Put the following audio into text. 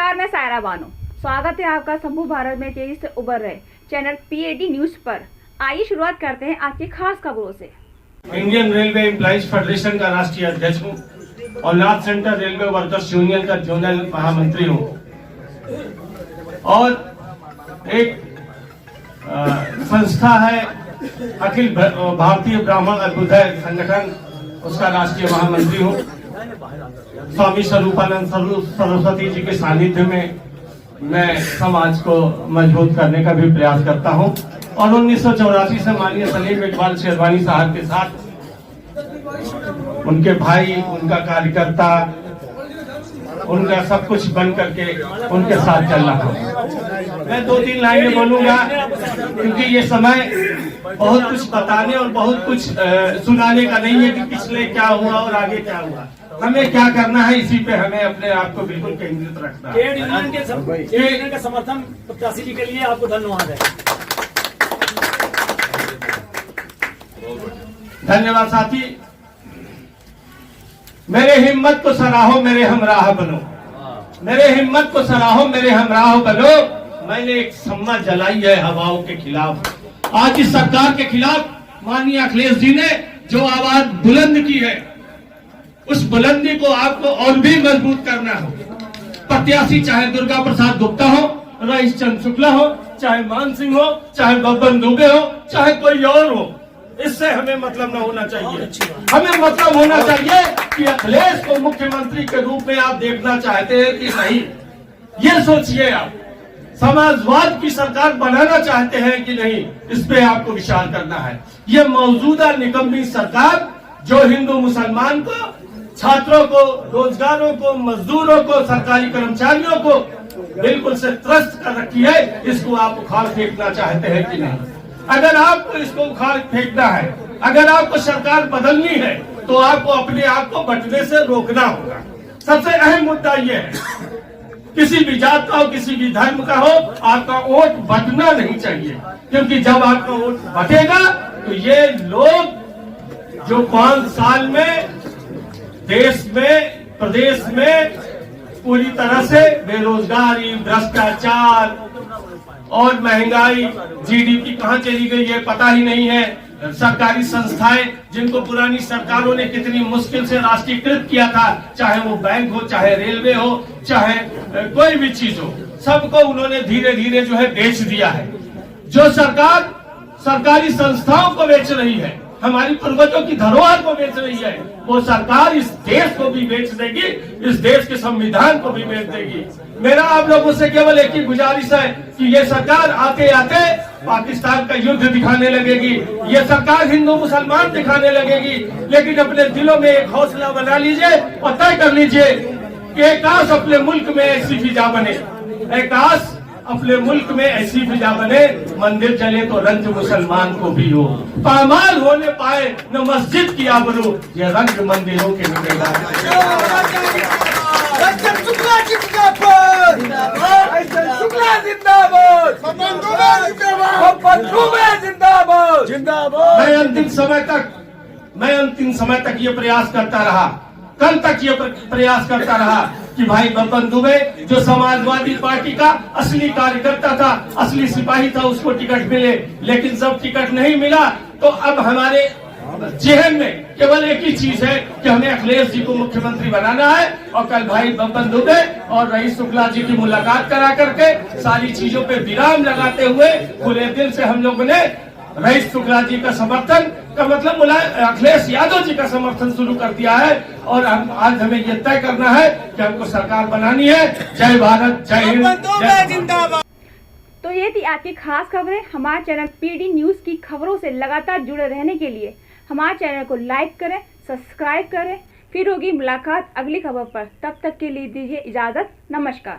नमस्कार, मैं सायरा बानो। स्वागत है आपका शंभू भारत में तेजी से उभर रहे चैनल पीएडी न्यूज पर। आइए शुरुआत करते हैं आज की खास खबरों से। इंडियन रेलवे एम्प्लॉइज फेडरेशन का राष्ट्रीय अध्यक्ष हूँ और north central railway workers union का जोनल महामंत्री हूँ और एक संस्था है अखिल भारतीय ब्राह्मण अभ्युदय संगठन, उसका राष्ट्रीय महामंत्री हूँ। स्वामी स्वरूपानंद सरस्वती जी के सानिध्य में मैं समाज को मजबूत करने का भी प्रयास करता हूं और 1984 से माननीय सलीम इकबाल शेरवानी साहब के साथ, उनके भाई, उनका कार्यकर्ता, उनका सब कुछ बन करके उनके साथ चल रहा हूं। मैं 2-3 लाइनें बोलूंगा क्योंकि ये समय बहुत कुछ बताने और बहुत कुछ सुनाने का नहीं है कि पिछले क्या हुआ और आगे क्या हुआ। हमें क्या करना है, इसी पे हमें अपने आप को बिल्कुल केंद्रित रखना है। यूनियन के समर्थन प्रत्याशी जी के लिए आपको धन्यवाद है। धन्यवाद साथी। मेरे हिम्मत को सराहो, मेरे हमराह बनो। मेरे हिम्मत को सराहो, मेरे हमराह बनो। मैंने एक सम्मा जलाई है हवाओं के खिलाफ। आज इस सरकार के खिलाफ माननीय अखिलेश जी ने जो आवाज बुलंद की है, उस बुलंदी को आपको और भी मजबूत करना हो। प्रत्याशी चाहे दुर्गा प्रसाद गुप्ता हो, रईस चंद्र शुक्ला हो, चाहे मान सिंह हो, चाहे बब्बन दुबे हो, चाहे कोई और हो, इससे हमें मतलब न होना चाहिए। हमें मतलब होना चाहिए कि अखिलेश को मुख्यमंत्री के रूप में आप देखना चाहते हैं कि नहीं, ये सोचिए। आप समाजवाद की सरकार बनाना चाहते हैं कि नहीं, इस पे आपको विचार करना है। ये मौजूदा निकम्मी सरकार जो हिंदू मुसलमान को, छात्रों को, रोजगारों को, मजदूरों को, सरकारी कर्मचारियों को बिल्कुल से त्रस्त कर रखी है, इसको आप उखाड़ फेंकना चाहते हैं कि नहीं। अगर आपको इसको उखाड़ फेंकना है, अगर आपको सरकार बदलनी है, तो आपको अपने आप को बंटने से रोकना होगा। सबसे अहम मुद्दा ये है, किसी भी जात का हो, किसी भी धर्म का हो, आपका वोट बंटना नहीं चाहिए, क्योंकि जब आपका वोट बंटेगा तो ये लोग जो 5 साल में देश में, प्रदेश में पूरी तरह से बेरोजगारी, भ्रष्टाचार और महंगाई, जीडीपी कहां चली गई है पता ही नहीं है। सरकारी संस्थाएं जिनको पुरानी सरकारों ने कितनी मुश्किल से राष्ट्रीयकृत किया था, चाहे वो बैंक हो, चाहे रेलवे हो, चाहे कोई भी चीज हो, सबको उन्होंने धीरे धीरे जो है बेच दिया है। जो सरकार सरकारी संस्थाओं को बेच रही है, हमारी पूर्वजों की धरोहर को बेच रही है, वो सरकार इस देश को भी बेच देगी, इस देश के संविधान को भी बेच देगी। मेरा आप लोगों से केवल एक ही गुजारिश है कि ये सरकार आते आते पाकिस्तान का युद्ध दिखाने लगेगी, ये सरकार हिंदू मुसलमान दिखाने लगेगी, लेकिन अपने दिलों में एक हौसला बना लीजिए और तय कर लीजिए कि काश अपने मुल्क में ऐसी फिजा बने, काश अपने मुल्क में ऐसी फिजा बने, मंदिर जले तो रंज मुसलमान को भी हो, पामाल होने पाए न मस्जिद की आबरू, ये रंग मंदिरों के मिटेगा। मैं अंतिम समय तक ये प्रयास करता रहा, कल तक ये प्रयास करता रहा कि भाई बब्बन दुबे जो समाजवादी पार्टी का असली कार्यकर्ता था, असली सिपाही था, उसको टिकट मिले। लेकिन जब टिकट नहीं मिला तो अब हमारे जेहन में केवल एक ही चीज है कि हमें अखिलेश जी को मुख्यमंत्री बनाना है। और कल भाई बब्बन दुबे और रईस शुक्ला जी की मुलाकात करा करके सारी चीजों पे विराम लगाते हुए पूरे दिल से हम लोगों ने रईस शुक्ला जी का समर्थन का मतलब अखिलेश यादव जी का समर्थन शुरू कर दिया है। और आज हमें ये तय करना है कि हमको सरकार बनानी है। जय भारत, जय हिंद, जिंदाबाद। तो ये थी आज की खास खबरें। हमारे चैनल पीडी न्यूज की खबरों से लगातार जुड़े रहने के लिए हमारे चैनल को लाइक करें, सब्सक्राइब करें। फिर होगी मुलाकात अगली खबर पर, तब तक के लिए दीजिए इजाजत। नमस्कार।